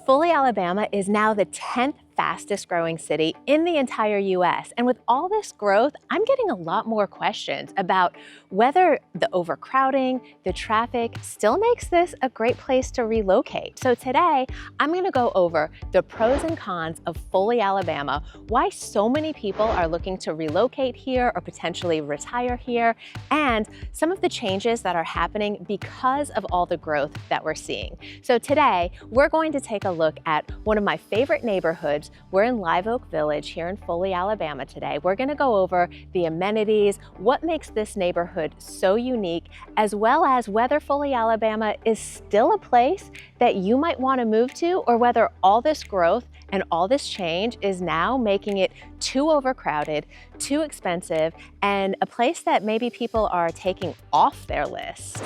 Foley, Alabama is now the 10th fastest growing city in the entire US. And with all this growth, I'm getting a lot more questions about whether the overcrowding, the traffic still makes this a great place to relocate. So today, I'm going to go over the pros and cons of Foley, Alabama, why so many people are looking to relocate here or potentially retire here, and some of the changes that are happening because of all the growth that we're seeing. So today, we're going to take a look at one of my favorite neighborhoods. We're in Live Oak Village here in Foley, Alabama today. We're going to go over the amenities, what makes this neighborhood so unique, as well as whether Foley, Alabama is still a place that you might want to move to, or whether all this growth and all this change is now making it too overcrowded, too expensive, and a place that maybe people are taking off their list.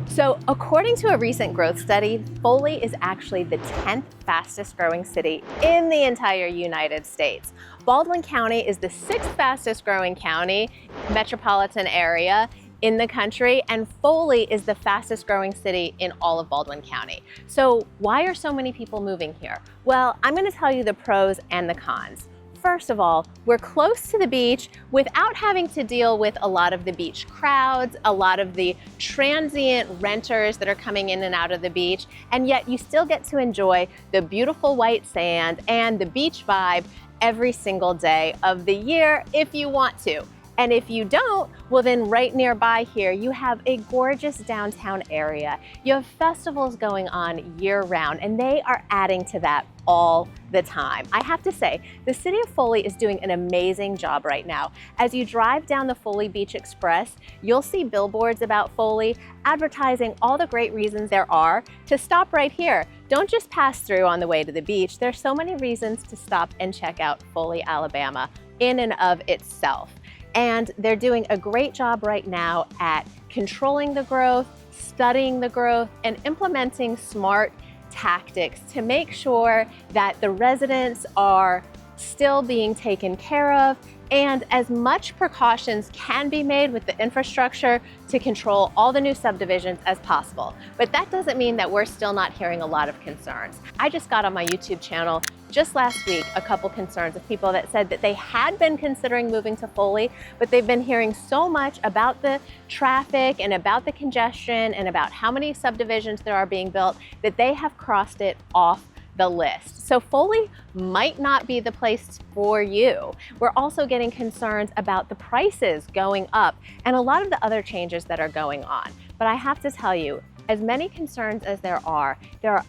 So according to a recent growth study, Foley is actually the 10th fastest growing city in the entire United States. Baldwin County is the 6th fastest growing county, metropolitan area in the country, and Foley is the fastest growing city in all of Baldwin County. So why are so many people moving here? Well, I'm going to tell you the pros and the cons. First of all, we're close to the beach without having to deal with a lot of the beach crowds, a lot of the transient renters that are coming in and out of the beach, and yet you still get to enjoy the beautiful white sand and the beach vibe every single day of the year if you want to. And if you don't, well then right nearby here, you have a gorgeous downtown area. You have festivals going on year round, and they are adding to that all the time. I have to say, the city of Foley is doing an amazing job right now. As you drive down the Foley Beach Express, you'll see billboards about Foley advertising all the great reasons there are to stop right here. Don't just pass through on the way to the beach. There's so many reasons to stop and check out Foley, Alabama in and of itself. And they're doing a great job right now at controlling the growth, studying the growth, and implementing smart tactics to make sure that the residents are still being taken care of, and as much precautions can be made with the infrastructure to control all the new subdivisions as possible. But that doesn't mean that we're still not hearing a lot of concerns. I just got on my YouTube channel just last week a couple concerns of people that said that they had been considering moving to Foley, but they've been hearing so much about the traffic and about the congestion and about how many subdivisions there are being built that they have crossed it off the list. So Foley might not be the place for you. We're also getting concerns about the prices going up and a lot of the other changes that are going on. But I have to tell you, as many concerns as there are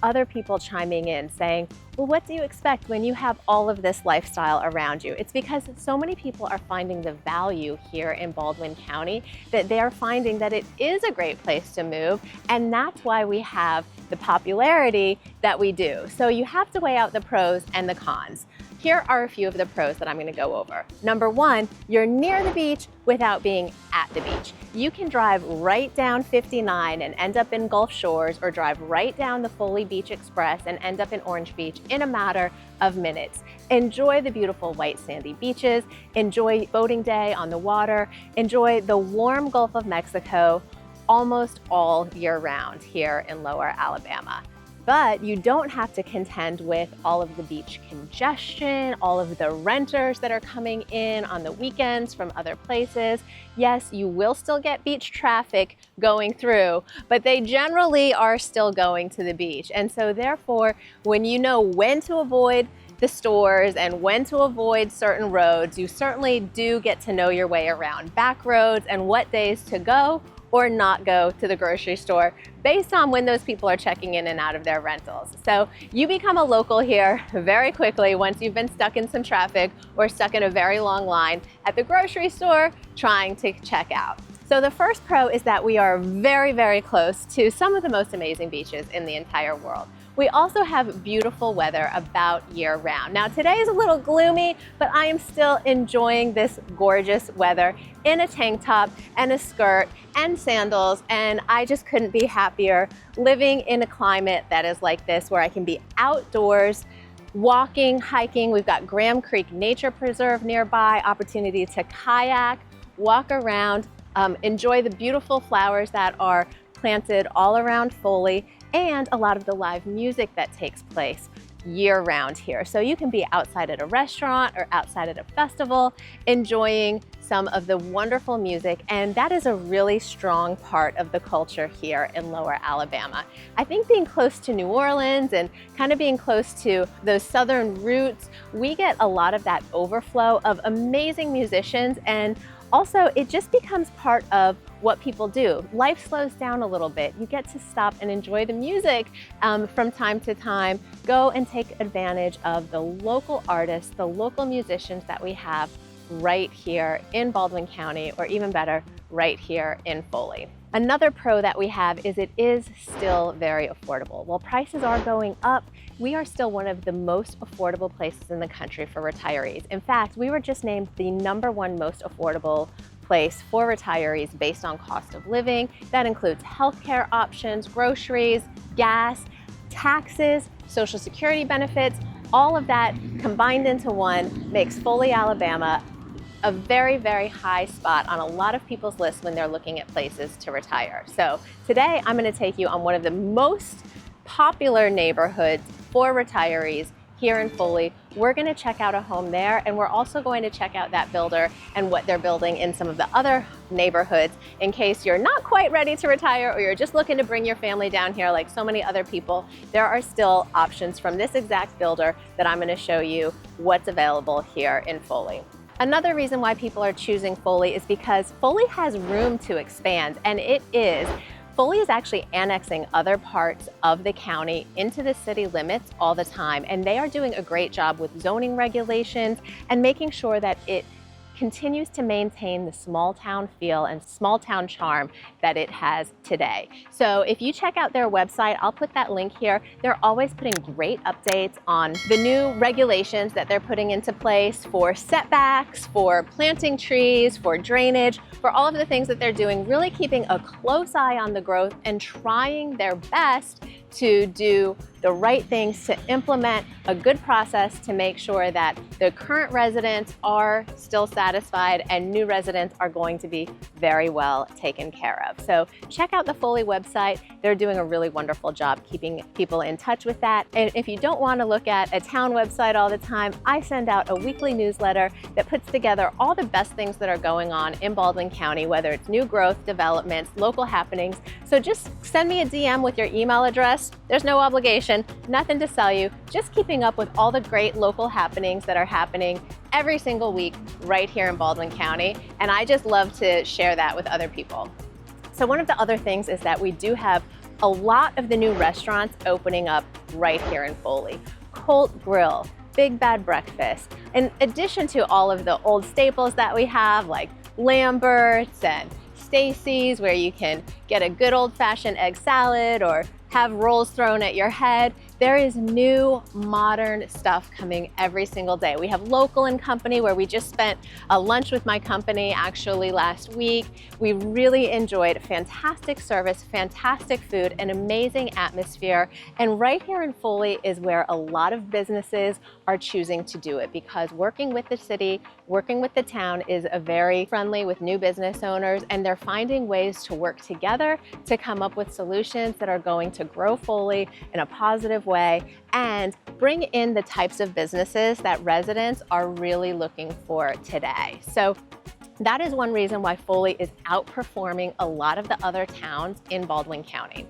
other people chiming in saying, well, what do you expect when you have all of this lifestyle around you? It's because so many people are finding the value here in Baldwin County that they're finding that it is a great place to move, and that's why we have the popularity that we do. So you have to weigh out the pros and the cons. Here are a few of the pros that I'm going to go over. Number one, you're near the beach without being at the beach. You can drive right down 59 and end up in Gulf Shores, or drive right down the Foley Beach Express and end up in Orange Beach in a matter of minutes. Enjoy the beautiful white sandy beaches, enjoy boating day on the water, enjoy the warm Gulf of Mexico almost all year round here in Lower Alabama. But you don't have to contend with all of the beach congestion, all of the renters that are coming in on the weekends from other places. Yes, you will still get beach traffic going through, but they generally are still going to the beach. And so therefore, when you know when to avoid the stores and when to avoid certain roads, you certainly do get to know your way around back roads and what days to go or not go to the grocery store based on when those people are checking in and out of their rentals. So you become a local here very quickly once you've been stuck in some traffic or stuck in a very long line at the grocery store trying to check out. So the first pro is that we are very, very close to some of the most amazing beaches in the entire world. We also have beautiful weather about year round. Now today is a little gloomy, but I am still enjoying this gorgeous weather in a tank top and a skirt and sandals, and I just couldn't be happier living in a climate that is like this, where I can be outdoors, walking, hiking. We've got Graham Creek Nature Preserve nearby, opportunity to kayak, walk around, enjoy the beautiful flowers that are planted all around Foley, and a lot of the live music that takes place. year-round here. So you can be outside at a restaurant or outside at a festival enjoying some of the wonderful music, and that is a really strong part of the culture here in Lower Alabama. I think being close to New Orleans and kind of being close to those southern roots, we get a lot of that overflow of amazing musicians, and also it just becomes part of what people do. Life slows down a little bit. You get to stop and enjoy the music from time to time. Go and take advantage of the local artists, the local musicians that we have right here in Baldwin County, or even better, right here in Foley. Another pro that we have is it is still very affordable. While prices are going up, we are still one of the most affordable places in the country for retirees. In fact, we were just named the #1 most affordable place for retirees based on cost of living. That includes healthcare options, groceries, gas, taxes, Social Security benefits. All of that combined into one makes Foley, Alabama a very, very high spot on a lot of people's lists when they're looking at places to retire. So today I'm going to take you on one of the most popular neighborhoods for retirees here in Foley. We're going to check out a home there, and we're also going to check out that builder and what they're building in some of the other neighborhoods in case you're not quite ready to retire or you're just looking to bring your family down here like so many other people. There are still options from this exact builder that I'm going to show you what's available here in Foley. Another reason why people are choosing Foley is because Foley has room to expand, and Foley is actually annexing other parts of the county into the city limits all the time, and they are doing a great job with zoning regulations and making sure that it continues to maintain the small town feel and small town charm that it has today. So if you check out their website, I'll put that link here. They're always putting great updates on the new regulations that they're putting into place for setbacks, for planting trees, for drainage, for all of the things that they're doing, really keeping a close eye on the growth and trying their best to do the right things to implement a good process to make sure that the current residents are still satisfied and new residents are going to be very well taken care of. So check out the Foley website. They're doing a really wonderful job keeping people in touch with that. And if you don't want to look at a town website all the time, I send out a weekly newsletter that puts together all the best things that are going on in Baldwin County, whether it's new growth, developments, local happenings. So just send me a DM with your email address. There's no obligation, nothing to sell you, just keeping up with all the great local happenings that are happening every single week right here in Baldwin County. And I just love to share that with other people. So one of the other things is that we do have a lot of the new restaurants opening up right here in Foley. Colt Grill, Big Bad Breakfast, in addition to all of the old staples that we have like Lambert's and Stacy's, where you can get a good old-fashioned egg salad or have rolls thrown at your head. There is new modern stuff coming every single day. We have Local and Company, where we just spent a lunch with my company actually last week. We really enjoyed fantastic service, fantastic food, an amazing atmosphere. And right here in Foley is where a lot of businesses are choosing to do it, because working with the city, working with the town is very friendly with new business owners, and they're finding ways to work together to come up with solutions that are going to grow Foley in a positive way and bring in the types of businesses that residents are really looking for today. So that is one reason why Foley is outperforming a lot of the other towns in Baldwin County.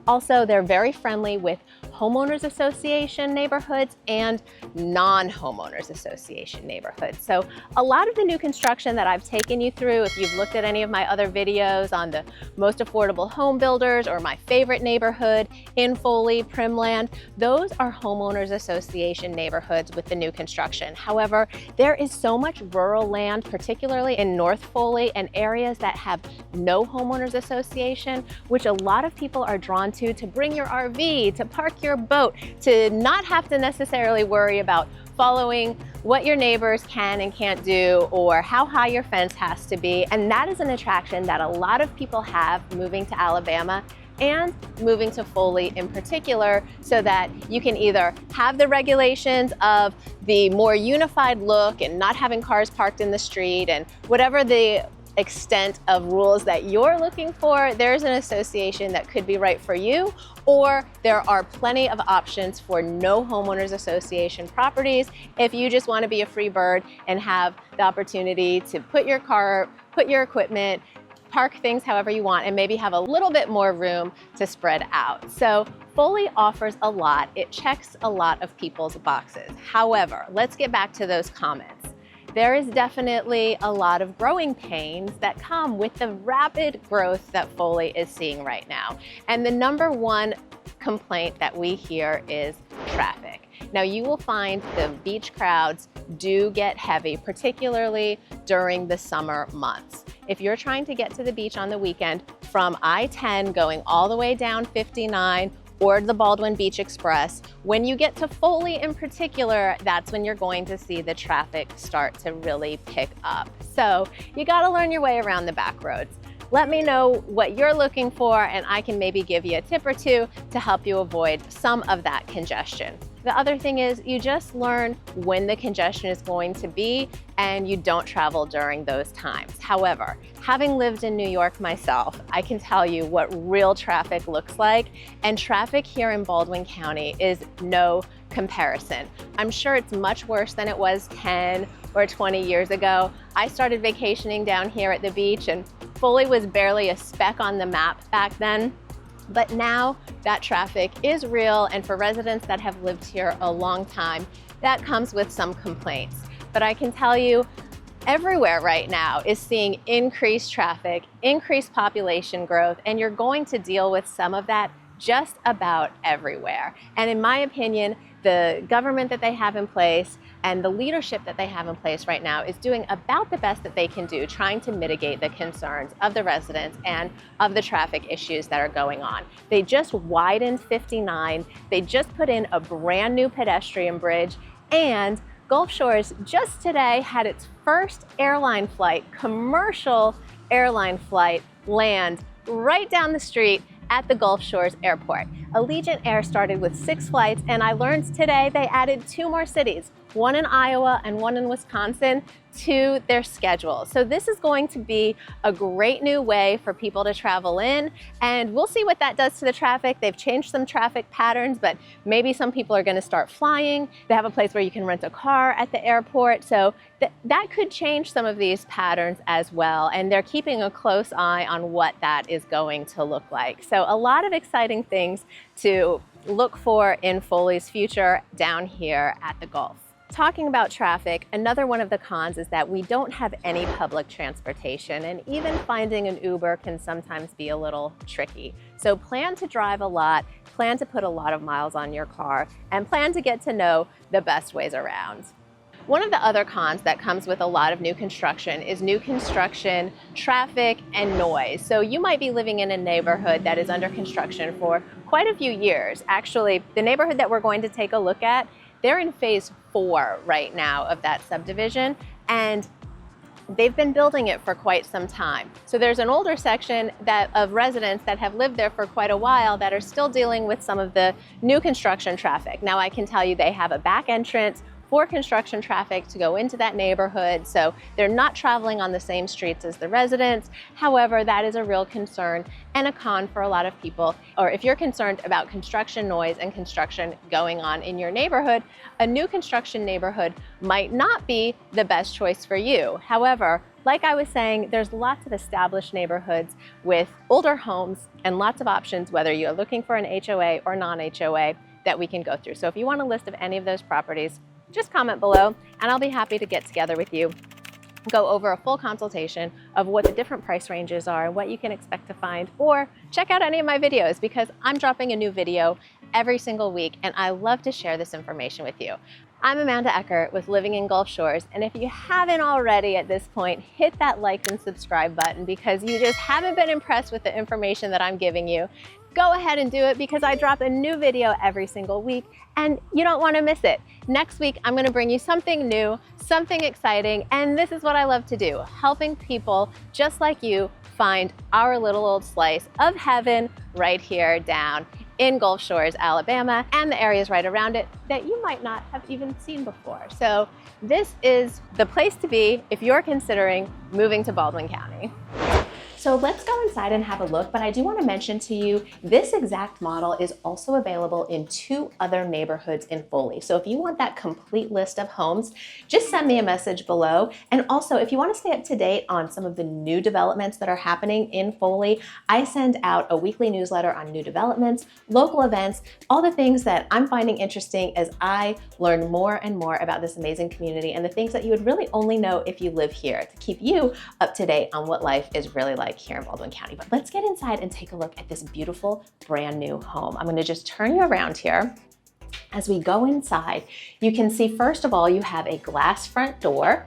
Also, they're very friendly with homeowners association neighborhoods and non-homeowners association neighborhoods. So a lot of the new construction that I've taken you through, if you've looked at any of my other videos on the most affordable home builders or my favorite neighborhood in Foley, Primland, those are homeowners association neighborhoods with the new construction. However, there is so much rural land, particularly in North Foley and areas that have no homeowners association, which a lot of people are drawn to bring your RV, to park your boat, to not have to necessarily worry about following what your neighbors can and can't do or how high your fence has to be. And that is an attraction that a lot of people have moving to Alabama and moving to Foley in particular, so that you can either have the regulations of the more unified look and not having cars parked in the street and whatever the extent of rules that you're looking for, there's an association that could be right for you, or there are plenty of options for no homeowners association properties if you just want to be a free bird and have the opportunity to put your car, put your equipment, park things however you want, and maybe have a little bit more room to spread out. So Foley offers a lot. It checks a lot of people's boxes. However, let's get back to those comments. There is definitely a lot of growing pains that come with the rapid growth that Foley is seeing right now. And the number one complaint that we hear is traffic. Now, you will find the beach crowds do get heavy, particularly during the summer months. If you're trying to get to the beach on the weekend from I-10 going all the way down 59 or the Baldwin Beach Express, when you get to Foley in particular, that's when you're going to see the traffic start to really pick up. So you gotta learn your way around the back roads. Let me know what you're looking for and I can maybe give you a tip or two to help you avoid some of that congestion. The other thing is you just learn when the congestion is going to be and you don't travel during those times. However, having lived in New York myself, I can tell you what real traffic looks like, and traffic here in Baldwin County is no comparison. I'm sure it's much worse than it was 10 or 20 years ago. I started vacationing down here at the beach and Foley was barely a speck on the map back then. But now that traffic is real, and for residents that have lived here a long time, that comes with some complaints. But I can tell you, everywhere right now is seeing increased traffic, increased population growth, and you're going to deal with some of that just about everywhere. And in my opinion, the government that they have in place and the leadership that they have in place right now is doing about the best that they can do, trying to mitigate the concerns of the residents and of the traffic issues that are going on. They just widened 59, they just put in a brand new pedestrian bridge, and Gulf Shores just today had its first airline flight, commercial airline flight, land right down the street at the Gulf Shores Airport. Allegiant Air started with 6 flights, and I learned today they added 2 more cities, one in Iowa and one in Wisconsin, to their schedule. So this is going to be a great new way for people to travel in, and we'll see what that does to the traffic. They've changed some traffic patterns, but maybe some people are going to start flying. They have a place where you can rent a car at the airport, so that could change some of these patterns as well, and they're keeping a close eye on what that is going to look like. So a lot of exciting things to look for in Foley's future down here at the Gulf. Talking about traffic, another one of the cons is that we don't have any public transportation, and even finding an Uber can sometimes be a little tricky. So plan to drive a lot, plan to put a lot of miles on your car, and plan to get to know the best ways around. One of the other cons that comes with a lot of new construction is new construction, traffic, and noise. So you might be living in a neighborhood that is under construction for quite a few years. Actually, the neighborhood that we're going to take a look at, they're in phase 4 right now of that subdivision, and they've been building it for quite some time. So there's an older section of residents that have lived there for quite a while that are still dealing with some of the new construction traffic. Now I can tell you they have a back entrance for construction traffic to go into that neighborhood, so they're not traveling on the same streets as the residents. However, that is a real concern and a con for a lot of people. Or if you're concerned about construction noise and construction going on in your neighborhood, a new construction neighborhood might not be the best choice for you. However, like I was saying, there's lots of established neighborhoods with older homes and lots of options, whether you're looking for an HOA or non-HOA, that we can go through. So if you want a list of any of those properties, just comment below and I'll be happy to get together with you, go over a full consultation of what the different price ranges are and what you can expect to find, or check out any of my videos because I'm dropping a new video every single week and I love to share this information with you. I'm Amanda Eckert with Living in Gulf Shores, and if you haven't already at this point, hit that like and subscribe button because you just haven't been impressed with the information that I'm giving you. Go ahead and do it because I drop a new video every single week and you don't want to miss it. Next week, I'm going to bring you something new, something exciting, and this is what I love to do, helping people just like you find our little old slice of heaven right here down in Gulf Shores, Alabama, and the areas right around it that you might not have even seen before. So this is the place to be if you're considering moving to Baldwin County. So let's go inside and have a look, but I do want to mention to you, this exact model is also available in 2 other neighborhoods in Foley. So if you want that complete list of homes, just send me a message below. And also, if you want to stay up to date on some of the new developments that are happening in Foley, I send out a weekly newsletter on new developments, local events, all the things that I'm finding interesting as I learn more and more about this amazing community and the things that you would really only know if you live here, to keep you up to date on what life is really like here in Baldwin County. But let's get inside and take a look at this beautiful brand new home. I'm going to just turn you around here. As we go inside, you can see, first of all, you have a glass front door,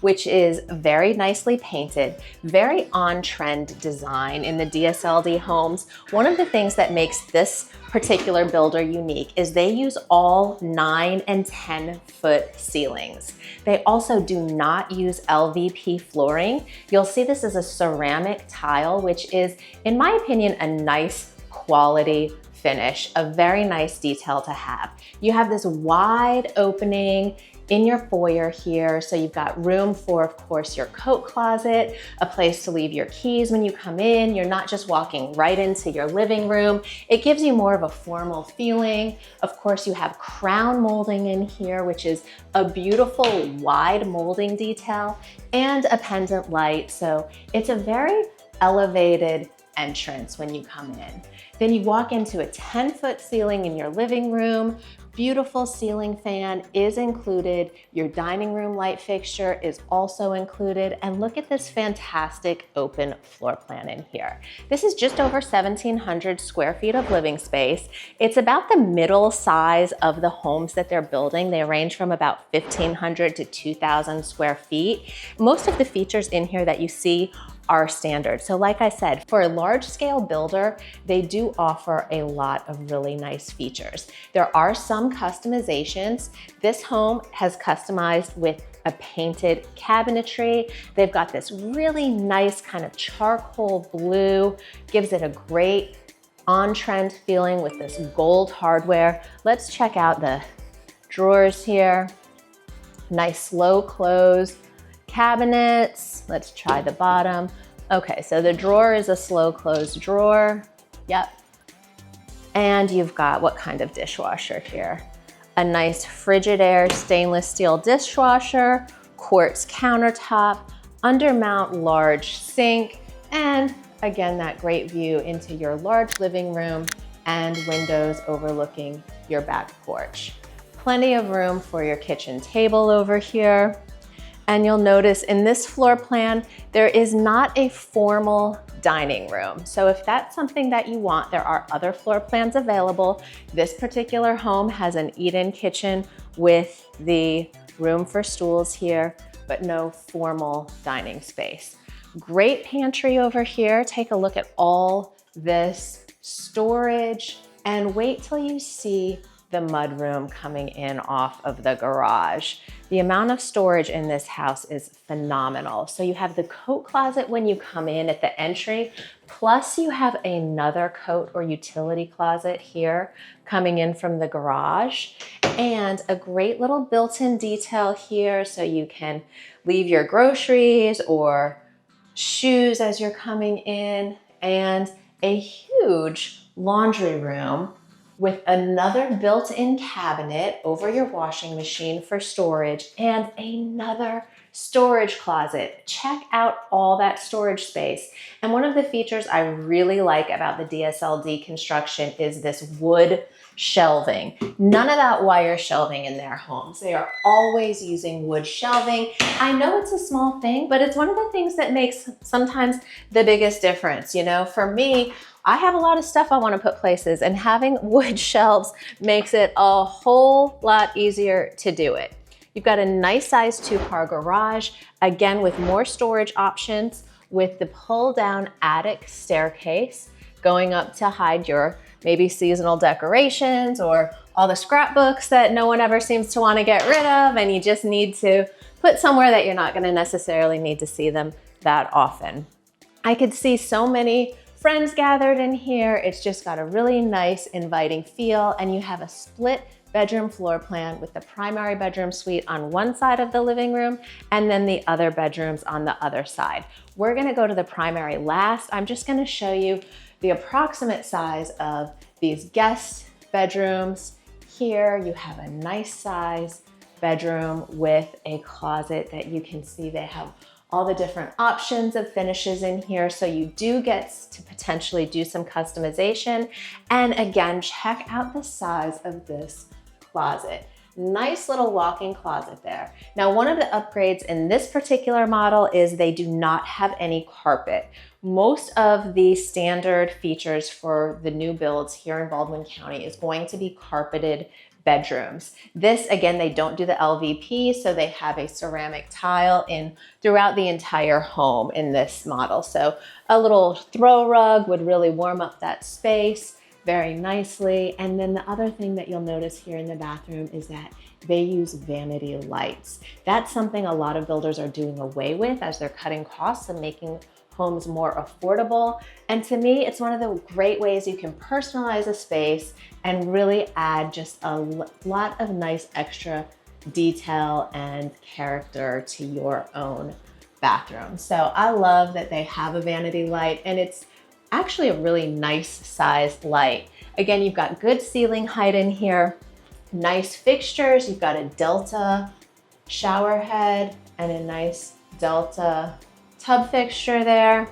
which is very nicely painted, very on-trend design in the DSLD homes. One of the things that makes this particular builder unique is they use all 9 and 10 foot ceilings. They also do not use LVP flooring. You'll see this is a ceramic tile, which is, in my opinion, a nice quality finish, a very nice detail to have. You have this wide opening in your foyer here, so you've got room for, of course, your coat closet, a place to leave your keys when you come in. You're not just walking right into your living room. It gives you more of a formal feeling. Of course, you have crown molding in here, which is a beautiful wide molding detail, and a pendant light. So it's a very elevated entrance when you come in. Then you walk into a 10-foot ceiling in your living room. Beautiful ceiling fan is included. Your dining room light fixture is also included. And look at this fantastic open floor plan in here. This is just over 1,700 square feet of living space. It's about the middle size of the homes that they're building. They range from about 1,500 to 2,000 square feet. Most of the features in here that you see are standard. So like I said, for a large scale builder, they do offer a lot of really nice features. There are some customizations. This home has customized with a painted cabinetry. They've got this really nice kind of charcoal blue, gives it a great on-trend feeling with this gold hardware. Let's check out the drawers here. Nice slow close. Cabinets, let's try the bottom. Okay, so the drawer is a slow close drawer. Yep. And you've got what kind of dishwasher here? A nice Frigidaire stainless steel dishwasher, quartz countertop, undermount large sink, and again, that great view into your large living room and windows overlooking your back porch. Plenty of room for your kitchen table over here. And you'll notice in this floor plan, there is not a formal dining room. So if that's something that you want, there are other floor plans available. This particular home has an eat-in kitchen with the room for stools here, but no formal dining space. Great pantry over here. Take a look at all this storage and wait till you see the mudroom coming in off of the garage. The amount of storage in this house is phenomenal. So you have the coat closet when you come in at the entry, plus you have another coat or utility closet here coming in from the garage, and a great little built-in detail here so you can leave your groceries or shoes as you're coming in, and a huge laundry room with another built-in cabinet over your washing machine for storage and another storage closet. Check out all that storage space. And one of the features I really like about the DSLD construction is this wood shelving. None of that wire shelving in their homes. They are always using wood shelving. I know it's a small thing, but it's one of the things that makes sometimes the biggest difference. You know, for me, I have a lot of stuff I want to put places, and having wood shelves makes it a whole lot easier to do it. You've got a nice size 2-car garage, again with more storage options, with the pull down attic staircase going up to hide your maybe seasonal decorations or all the scrapbooks that no one ever seems to want to get rid of, and you just need to put somewhere that you're not going to necessarily need to see them that often. I could see so many friends gathered in here. It's just got a really nice, inviting feel, and you have a split bedroom floor plan with the primary bedroom suite on one side of the living room and then the other bedrooms on the other side. We're gonna go to the primary last. I'm just gonna show you the approximate size of these guest bedrooms. Here you have a nice size bedroom with a closet that you can see they have all the different options of finishes in here. So you do get to potentially do some customization. And again, check out the size of this closet. Nice little walk-in closet there. Now, one of the upgrades in this particular model is they do not have any carpet. Most of the standard features for the new builds here in Baldwin County is going to be carpeted bedrooms. This, again, they don't do the LVP, so they have a ceramic tile in throughout the entire home in this model. So a little throw rug would really warm up that space very nicely. And then the other thing that you'll notice here in the bathroom is that they use vanity lights. That's something a lot of builders are doing away with as they're cutting costs and making homes more affordable. And to me, it's one of the great ways you can personalize a space and really add just a lot of nice extra detail and character to your own bathroom. So I love that they have a vanity light, and it's actually a really nice sized light. Again, you've got good ceiling height in here, nice fixtures. You've got a Delta shower head and a nice Delta tub fixture there.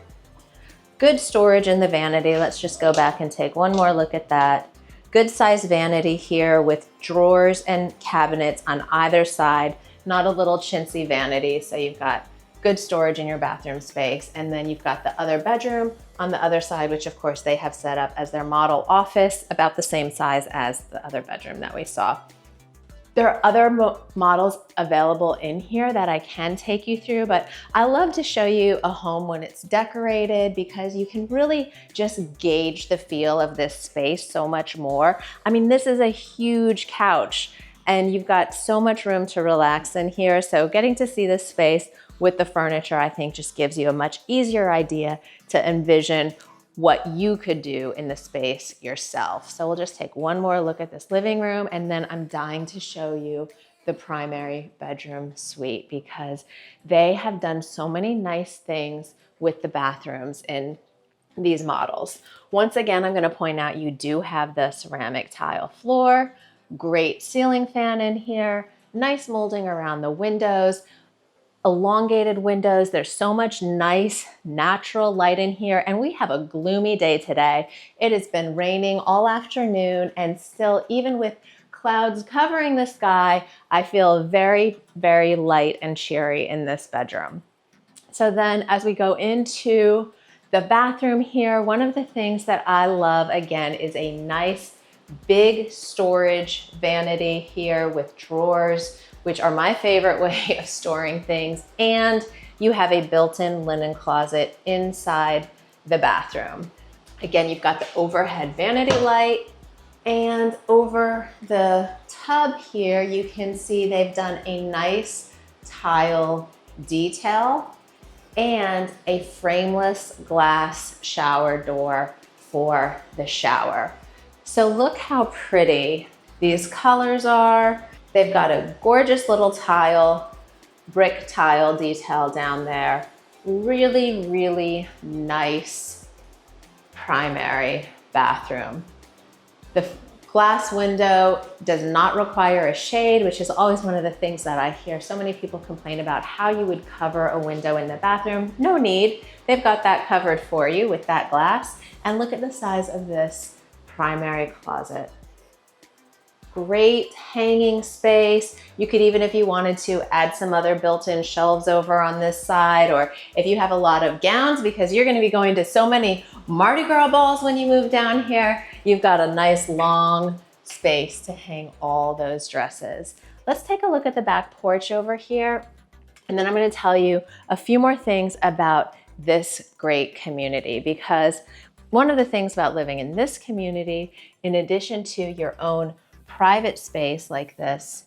Good storage in the vanity. Let's just go back and take one more look at that. Good size vanity here with drawers and cabinets on either side, not a little chintzy vanity. So you've got good storage in your bathroom space. And then you've got the other bedroom on the other side, which of course they have set up as their model office, about the same size as the other bedroom that we saw. There are other models available in here that I can take you through, but I love to show you a home when it's decorated because you can really just gauge the feel of this space so much more. I mean, this is a huge couch and you've got so much room to relax in here. So getting to see this space with the furniture, I think just gives you a much easier idea to envision what you could do in the space yourself. So we'll just take one more look at this living room, and then I'm dying to show you the primary bedroom suite because they have done so many nice things with the bathrooms in these models. Once again, I'm going to point out you do have the ceramic tile floor, great ceiling fan in here, nice molding around the windows, elongated windows. There's so much nice natural light in here, and we have a gloomy day today. It has been raining all afternoon, and still, even with clouds covering the sky, I feel very, very light and cheery in this bedroom. So then as we go into the bathroom here, one of the things that I love, again, is a nice big storage vanity here with drawers, which are my favorite way of storing things. And you have a built-in linen closet inside the bathroom. Again, you've got the overhead vanity light, and over the tub here, you can see they've done a nice tile detail and a frameless glass shower door for the shower. So look how pretty these colors are. They've got a gorgeous little tile, brick tile detail down there. Really, really nice primary bathroom. The glass window does not require a shade, which is always one of the things that I hear so many people complain about, how you would cover a window in the bathroom. No need. They've got that covered for you with that glass. And look at the size of this primary closet. Great hanging space. You could even, if you wanted to, add some other built-in shelves over on this side, or if you have a lot of gowns because you're going to be going to so many Mardi Gras balls when you move down here, you've got a nice long space to hang all those dresses. Let's take a look at the back porch over here, and then I'm going to tell you a few more things about this great community, because one of the things about living in this community, in addition to your own private space like this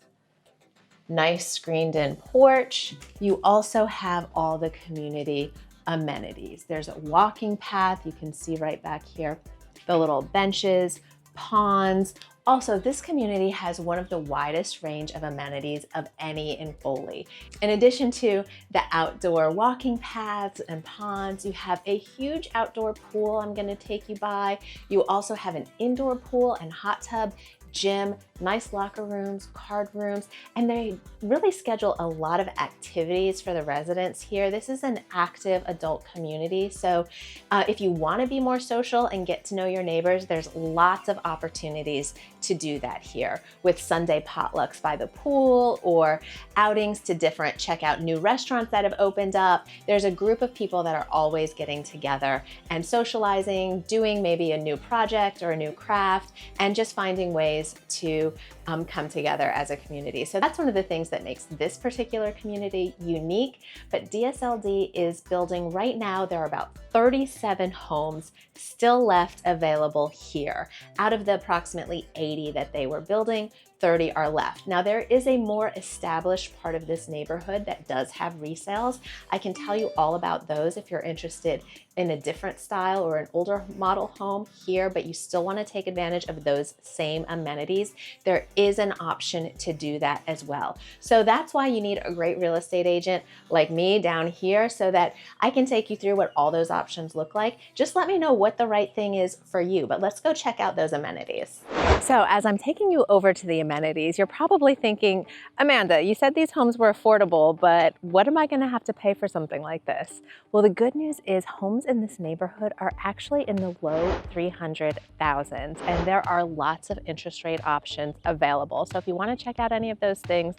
nice screened in porch, you also have all the community amenities. There's a walking path, you can see right back here, the little benches, ponds. Also, this community has one of the widest range of amenities of any in Foley. In addition to the outdoor walking paths and ponds, you have a huge outdoor pool I'm going to take you by. You also have an indoor pool and hot tub, gym, nice locker rooms, card rooms, and they really schedule a lot of activities for the residents here. This is an active adult community, so if you want to be more social and get to know your neighbors, there's lots of opportunities to do that here, with Sunday potlucks by the pool or outings to check out new restaurants that have opened up. There's a group of people that are always getting together and socializing, doing maybe a new project or a new craft, and just finding ways to come together as a community. So that's one of the things that makes this particular community unique. But DSLD is building right now, there are about 37 homes still left available here. Out of the approximately 80 that they were building, 30 are left. Now there is a more established part of this neighborhood that does have resales. I can tell you all about those if you're interested in a different style or an older model home here, but you still want to take advantage of those same amenities. There is an option to do that as well. So that's why you need a great real estate agent like me down here, so that I can take you through what all those options look like. Just let me know what the right thing is for you, but let's go check out those amenities. So as I'm taking you over to the amenities, you're probably thinking, Amanda, you said these homes were affordable, but what am I going to have to pay for something like this? Well, the good news is homes in this neighborhood are actually in the low 300,000s, and there are lots of interest rate options available. So if you want to check out any of those things,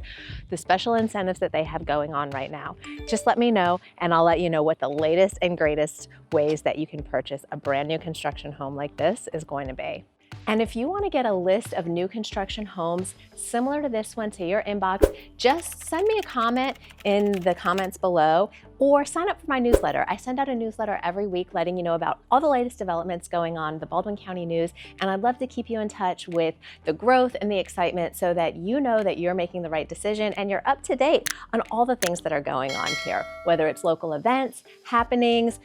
the special incentives that they have going on right now, just let me know and I'll let you know what the latest and greatest ways that you can purchase a brand new construction home like this is going to be. And if you want to get a list of new construction homes similar to this one to your inbox, just send me a comment in the comments below or sign up for my newsletter. I send out a newsletter every week letting you know about all the latest developments going on in the Baldwin County News, and I'd love to keep you in touch with the growth and the excitement so that you know that you're making the right decision and you're up to date on all the things that are going on here, whether it's local events, happenings,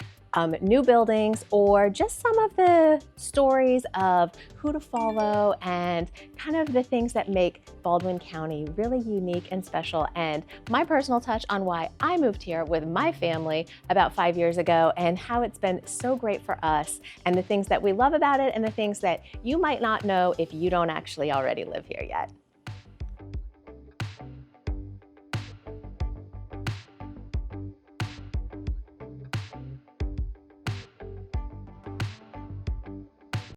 new buildings, or just some of the stories of who to follow and kind of the things that make Baldwin County really unique and special, and my personal touch on why I moved here with my family about 5 years ago and how it's been so great for us, and the things that we love about it and the things that you might not know if you don't actually already live here yet.